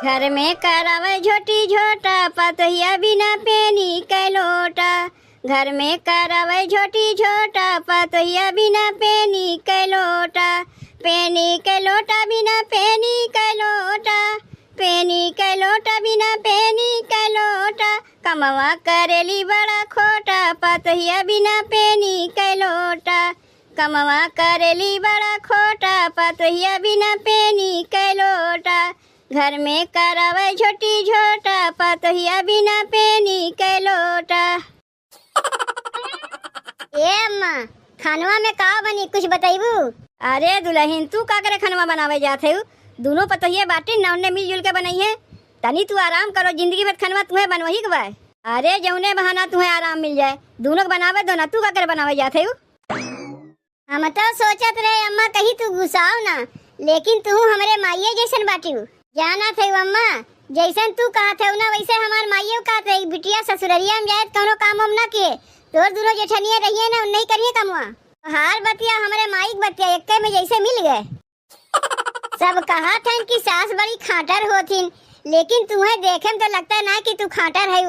घर में करावे झोटी झोटा पतहिया बिना पेनी के लोटा। घर में करावे झोटी झोटा पतहिया बिना पेनी के लोटा। पेनी के लोटा बिना पेनी के लोटा। पेनी के लोटा बिना पेनी के लोटा। कमवा करेली बड़ा खोटा पतहिया बिना पेनी के लोटा। कमवा करेली बड़ा खोटा पतहिया बिना पेनी के लोटा। घर में करावे झोटी झोटा पतहिया बिना पेनी के लोटा। ए अम्मा, खानवा में का बनी कुछ बताइबू? अरे दुल्हन तू का करे खानवा बनावे जाते हो? दोनों पतहिया बाटी नौने मिलजुल के बनाई है। तनी तू आराम करो, जिंदगी भर खानवा तुम्हें बनवही के बा। अरे जौने बहाना तुम्हें आराम मिल जाए दोनों बनावे दो ना, तू का करे बनावे जाते हो? हम तो सोचत रहे अम्मा कहीं तू गुस्साओ ना, लेकिन तू हमरे माइये जैसन बाटी जाना थे अम्मा। जैसन तू कहा थे ना वैसे हमार माइये कहा थे बिटिया ससुररिया में जाए कोनो काम हम ना किए। तोर दोनों जेठनिया रहिए ना नहीं करिए कमुआ। हार बतिया हमारे माइक बतिया एक में जैसे मिल गए। सब कहा था कि सास बड़ी खाटर होथिन, लेकिन तुम्हें देखे में तो लगता है ना कि तू खाटर है।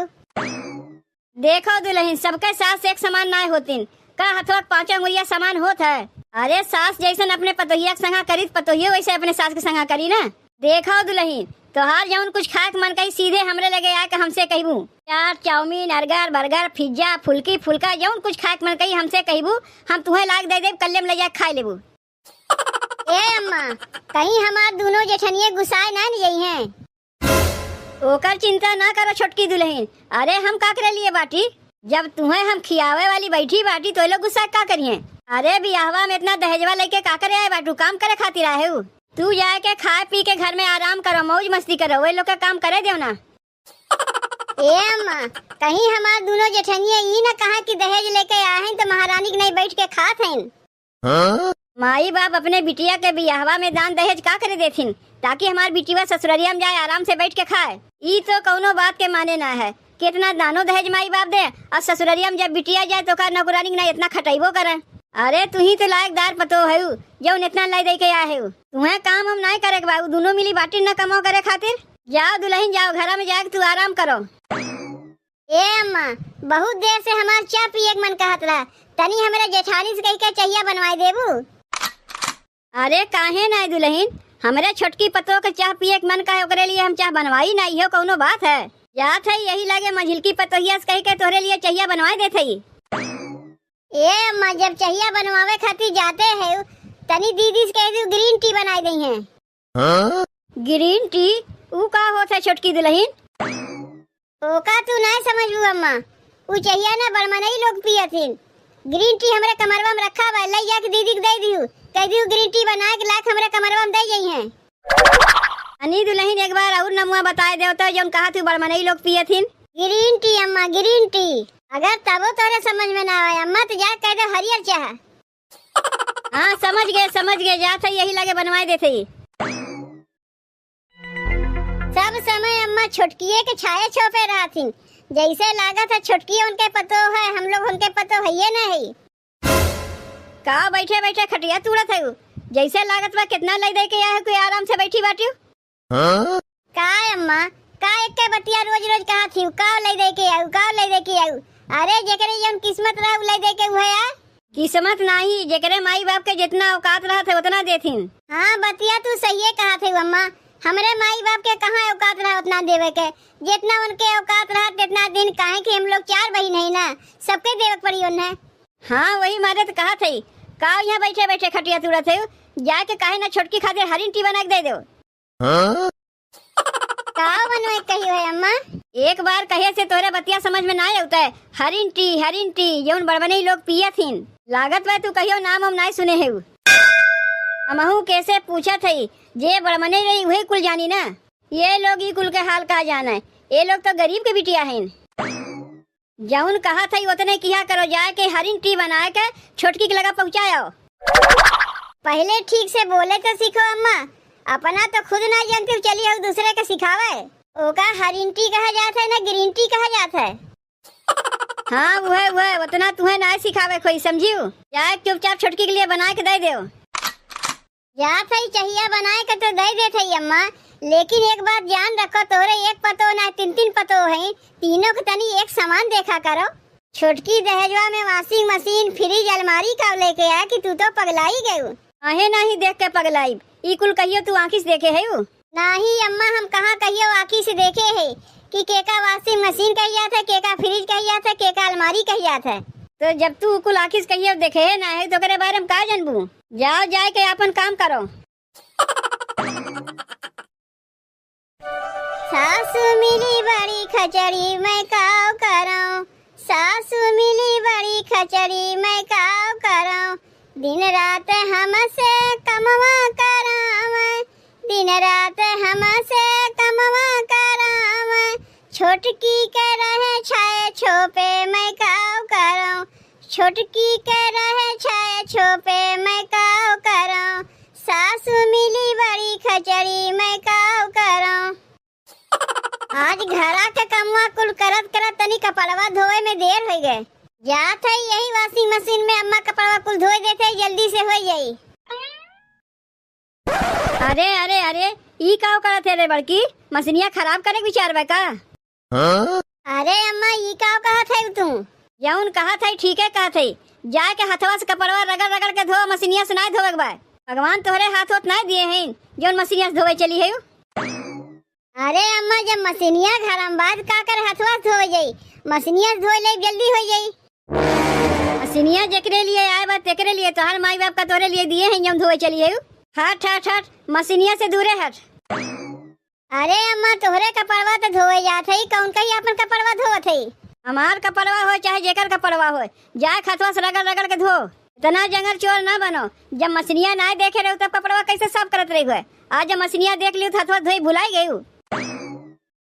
देखो दुल्हन, सबके सास एक समान ना होतिन का हथवा पांचों अंगुलिया समान होत है। अरे सास जैसन अपने पतोहिया के संगा करी पतोहियो वैसे अपने सास के संगा करी ना। देखो दुल्हन, तोहार जौन कुछ खाए के मन कही सीधे हमरे लगे आके हमसे कहबू। चाट चाउमीन अर्गर बर्गर पिज्जा फुल्की फुल्का जौन कुछ खाए के मन कही हमसे कहबू, हम तुम्हें लाग दे देब, कल्ले में ले जाके खाए लेबू। ए अम्मा, कहीं हमार दोनों जेठनिए गुस्साए ना नहीं हैं। ओकर चिंता ना करो छोटकी दुल्हन। अरे हम का करे लिए बाटी, जब तुम्हें हम खियावे वाली बैठी बाटी तो लोग गुस्सा का करिए। अरे बियाहवा में इतना दहेजवा लेके का करे आए बाटू, काम करे खातिर आए हो। तू जाए के खाए पी के घर में आराम करो, मौज मस्ती करो, वे लोग का काम करे दो ना। ए अम्मा, कहीं हमार दोनों जेठनिए ई ना कहा कि दहेज लेके आए हैं तो महारानी के नहीं बैठ के खात हैं। माई बाप अपने बिटिया के बियाहवा में दान दहेज का करे देथिन ताकि हमार बिटिया ससुररिया में जाए आराम से बैठ के खाए। ई तो कौनो बात के माने ना है। कितना दानो दहेज माई बाप दे और ससुररिया में जब बिटिया जाए तो का नौकरानी नहीं इतना खटाइबो करे। अरे तू ही तो लायकदार पतो है जो इतना लाई दे के आए है। तुम्हें काम हम नहीं करे बाबू, दोनों मिली बाटी न कमाओ करे खातिर। जाओ दुल्हन जाओ, घर में जाके तू आराम करो। ए अम्मा, बहुत देर से हमार चाय पिए मन कहत रहा, तनी हमारे जेठानी से कह के चाहिए बनवाई देबू। अरे काहे नहीं दुल्हन, हमारे छोटकी पतो के चाय पिए मन कहे ओकरे लिए हम चाय बनवाई नहीं हो, कौनो बात है। जात है यही लगे मझिलकी पतोहिया से कह के तोहरे लिए चाहिए बनवाई देते ही। ए अम्मा, जब चाहिए बनवावे खातिर जाते हैं तनी दीदी से कह दू ग्रीन टी बनाई दी है। ग्रीन टी ऊ का होता है छोटकी दुल्हन? ओका तू नहीं समझू अम्मा, ऊ चाहिए ना बड़मनई लोग पियथिन। ग्रीन टी हमरे कमरवा में रखा बा, ले जाके दीदी के दे दियो, कह दियो ग्रीन टी बना के लाके हमरे कमरवा में दे जाई है। अनी दुल्हन एक बार और नमुआ बताए दे तो जौन कहा तू बड़मनई लोग पियथिन। ग्रीन टी अम्मा, ग्रीन टी। अगर तबो तोरे समझ में ना आए अम्मा तो जा कह दे हरियर चाह। हाँ समझ गए जात है यही लगे बनवाई देते ही। सब समय अम्मा छोटकिए के छाए छोपे रहा थी, जैसे लागत है छोटकी उनके पतो है, हम लोग उनके पतो है ये नहीं। का बैठे बैठे खटिया तुड़त है, जैसे लागत बा कितना ले दे के आया है, कोई आराम से बैठी बाटी। का अम्मा, का एक के बतिया रोज रोज कहा थी का ले दे के आऊ, का ले दे के आऊ। अरे जेकरे जन किस्मत रहा ले दे के हुआ है। किस्मत नहीं, जेकरे माई बाप के जितना औकात रहा थे उतना देथिन। हाँ बतिया तू सही कहा थे अम्मा, हमारे माई बाप के कहाँ औकात रहा उतना देवे के, जितना उनके औकात रहा जितना दिन काहे कि हम लोग 4 बहन है ना, सबके देवे पड़ी उन्हें। हाँ वही मारे तो कहा थे का यहाँ बैठे बैठे खटिया तुड़त है, जाके काहे ना छोटकी खातिर हरिन टी बना के दे दो। का बनवाई कही है अम्मा? एक बार कहे से तोरे बतिया समझ में ना आता है। हरिन टी जौन बड़बनई लोग पिया थीन, लागत बा तू कहियो नाम हम नहीं सुने है। हमहू कैसे पूछा थी जे बड़मने रही वही कुल जानी ना। ये लोग ही कुल के हाल कहा जाना है, ये लोग तो गरीब के बिटिया हैं। जौन कहा था उतने किया करो, जाए के हरिन टी बना के छोटकी के लगा पहुँचाओ। पहले ठीक से बोले तो सीखो अम्मा, अपना तो खुद ना जानते चलिए और दूसरे के सिखावे। ओका हरिन टी कहा जाता है ना ग्रीन टी कहा जाता है। हाँ वह उतना तुम्हें ना सिखावे कोई, समझियो। जाए चुपचाप छोटकी के लिए बना के दे दो। जा सही चाहिए बनाए के तो दे देते अम्मा, लेकिन एक बात जान रखो, तोरे एक पतो ना तीन तीन पतो है, तीनों को तनी एक समान देखा करो। छोटकी दहेजवा में वॉशिंग मशीन, फ्रिज, अलमारी का लेके आया कि तू तो पगलाई गयू। आहे नहीं देख के पगलाई, ई कुल कहियो तू आँखी से देखे है? नहीं अम्मा, हम कहाँ कहियो आँखी से देखे है कि केका वॉशिंग मशीन कहिया था, केका फ्रिज कहिया था, केका अलमारी कहिया था। तो जब तू कुल आँखी से कहियो देखे है ना है तो करे बारे में का जानबू? जाओ जाए के अपन काम करो। सासू मिली बड़ी खचड़ी मैं काव करूं, सासू मिली बड़ी खचड़ी मैं काव करूं, दिन रात हमसे कमवा करावै, दिन रात हमसे कमवा करावै, छोटकी के रहे छाए छोपे मैं काव करूं, छोटकी के रहे छाए छोपे मैं काव करूं, सासू मिली बड़ी खचड़ी मैं काव करूं। आज घरा के कमवा कुल करत करत तनी कपड़वा धोए में देर हो गए। जात है यही वॉशिंग मशीन में अम्मा कपड़वा कुल धोए देते, जल्दी से हो जाई। अरे अरे अरे, ई का करत है रे बड़की? मशीनिया खराब करे विचार बा का? अरे अम्मा ई का कहत है तू? जौन कहत है ठीक है कहत है, जाए के हथवा से कपड़वा रगड़ रगड़ के धो, मशीनिया से ना धोवे बा। भगवान तोहरे हाथ होत ना दिए हैं जौन मशीनिया से धोवे चली है। अरे अम्मा, जब मशीनिया घर में बाद का कर हथवा धो जाई, मशीनिया धो ले जल्दी हो जाई। मशीनिया जेकरे लिए आए बा तेकरे लिए, तोहर माई बाप का तोरे लिए दिए हैं जौन धोवे चली है। हट हट हट, मशीनिया से दूरे हट। अरे अम्मा, तोहरे कपड़वा तो धोए जात है, कौन कही अपन कपड़वा धोत है? हमार कपड़वा हो चाहे जेकर कपड़वा हो, जाए हथवा से रगड़ रगड़ के धो। इतना जंगल चोर ना बनो। जब मशीनिया ना देखे रहो तब कपड़वा कैसे साफ करत रही हो? आज जब मशीनिया देख लियो हथवा धोई भुलाई गई।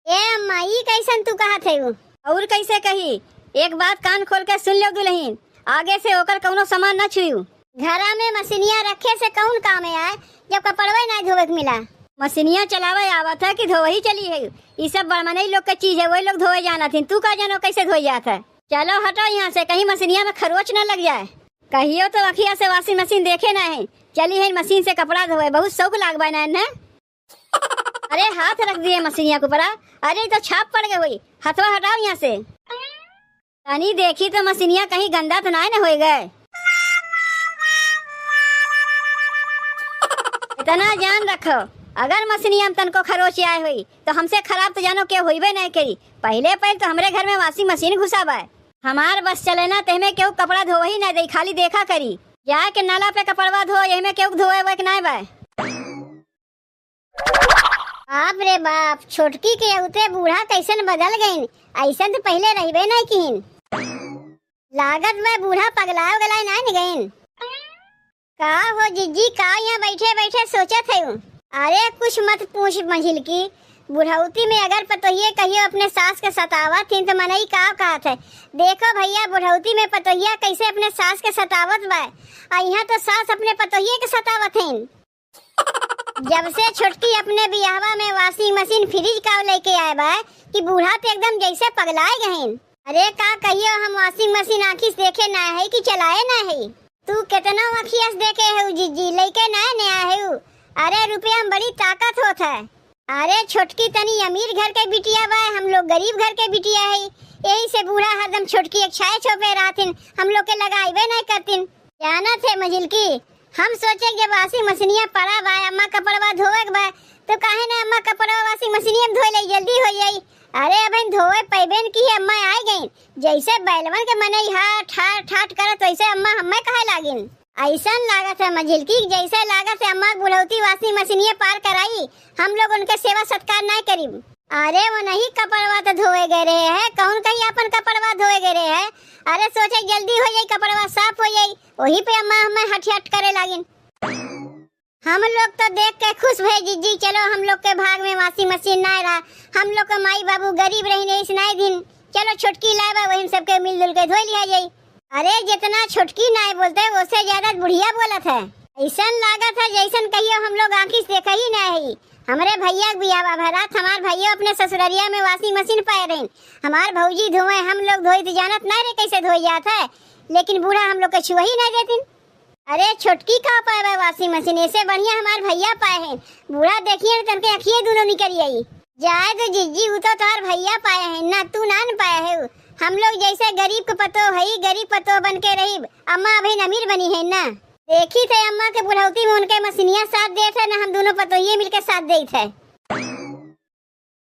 ए अम्मा, ई कैसन तू कहत है? और कैसे कही? एक बात कान खोल के सुन लो दुल्हन, आगे से होकर कौनो सामान न छुयू। घरा में मशीनिया रखे से कौन काम आए जब कपड़वा ना धोवे के मिला? मशीनिया चलावे आवत है कि धोवे ही चली है? ये सब बड़मनई लोग के चीज है, वही लोग धोए जाना थी। तू का जानो कैसे धोई जात है? चलो हटो यहाँ से, कहीं मशीनिया में खरोच न लग जाए। कहियो तो अखिया से वॉशिंग मशीन देखे ना है, चली है मशीन से कपड़ा धोए, बहुत शौक लागबा ना। अरे हाथ रख दिए मशीनिया के ऊपर। अरे तो छाप पड़ गई हुई, हथवा हटाओ यहाँ से। तनी देखी तो मशीनिया कहीं गंदा तो ना हो गए। इतना जान रखो, अगर मशीनिया में तनको खरोच आए हुई तो हमसे खराब तो जानो क्या हुई नहीं करी। पहले तो हमरे घर में वॉशिंग मशीन घुसावा है, हमार बस चले ना तहमे केहू कपड़ा धोवा ही ना दे, खाली देखा करी। जाके नाला पे कपड़वा धो, यही केहू धोए वह ना बा। बाप रे बाप, छोटकी के उते बूढ़ा कैसन बदल गईन, ऐसन तो पहले रहबे नहीं किन। लागत में बूढ़ा पगलाव गलाय नहीं गईन। का हो जिज्जी, का यहाँ बैठे बैठे सोचत है? अरे कुछ मत पूछ मंझिल की, बुढ़ौती में अगर पतोहिए कहियो अपने सास के सतावत थी तो मनई का कहत है। देखो भैया, बुढ़ौती में पतोहिया कैसे अपने सास के सतावत बा, यहाँ तो सास अपने पतोहिए के सतावत है। जब से छोटकी अपने बियाहवा में वॉशिंग मशीन फ्रिज का लेके आए बा कि बूढ़ा तो एकदम जैसे पगलाए गए। अरे का कहियो, हम वॉशिंग मशीन आँखी से देखे ना है कि चलाए ना है। तू कितना आँखिया से देखे है जिज्जी, लेके नया है। अरे रुपया में बड़ी ताकत होता है। अरे छोटकी तनी अमीर घर के बिटिया बा, हम लोग गरीब घर के बिटिया है, यही से बूढ़ा हरदम छोटकी एक छाए छोपे रहतिन, हम लोग के लगाइबे नहीं करतिन। जाना थे मंजिल की, हम सोचे जब वॉशिंग मशीनिया पड़ा बा, अम्मा कपड़वा धोवे के बा, तो काहे ना अम्मा कपड़वा वॉशिंग मशीनिया में धोए ले, जल्दी हो जाई। अरे अब धोए पैबेन की अम्मा आई गई, जैसे बैलवन के मनई हाट हाट हाट करत वैसे अम्मा हमें कहे लागिन। ऐसा लागत है मंजिल की, जैसे लागत है अम्मा बुढ़ौती वॉशिंग मशीनिया पार कराई, हम लोग उनके सेवा सत्कार नहीं करी। अरे वो नहीं कपड़वा तो धोए गए रहे हैं, कौन कहीं अपन कपड़वा धोए गए रहे हैं। अरे सोचे जल्दी हो जाई, कपड़वा साफ हो जाई, वही पे अम्मा हमें हट हट करे लागिन। हम लोग तो देख के खुश भई जीजी, चलो हम लोग के भाग में वॉशिंग मशीन ना रहा, हम लोग के माई बाबू गरीब रही इस नहीं दिन, चलो छोटकी लाए वही सबके मिलजुल के धो लिया जाई। अरे जितना छोटकी नाय बोलते है उससे ज्यादा बुढ़िया बोलत है। ऐसा लागत है जैसन कहियो हम लोग आँखी से देखा ही नहीं। हमारे भैया बियाह भरात, हमारे भैया अपने ससुररिया में वॉशिंग मशीन पाए रहे, हमारे भौजी धोए, हम लोग धोई तो जानत नहीं रे कैसे धोई जाता है, लेकिन बूढ़ा हम लोग के छुआ ही नहीं देती। अरे छोटकी का पाए है वॉशिंग मशीन, ऐसे बढ़िया हमार भैया पाए हैं। बूढ़ा देखिए तनके अखिए दोनों निकल आई। जाए तो जीजी वो तो तोहार भैया पाए हैं ना, तू ना न पाए है। हम लोग जैसे गरीब के पतो है, गरीब पतो बन के रही। अम्मा अभी अमीर बनी है ना। देखी थे अम्मा के बुढ़ौती में उनके मसीनिया साथ दे थे ना, हम दोनों पतोहिए मिलके साथ दे थे।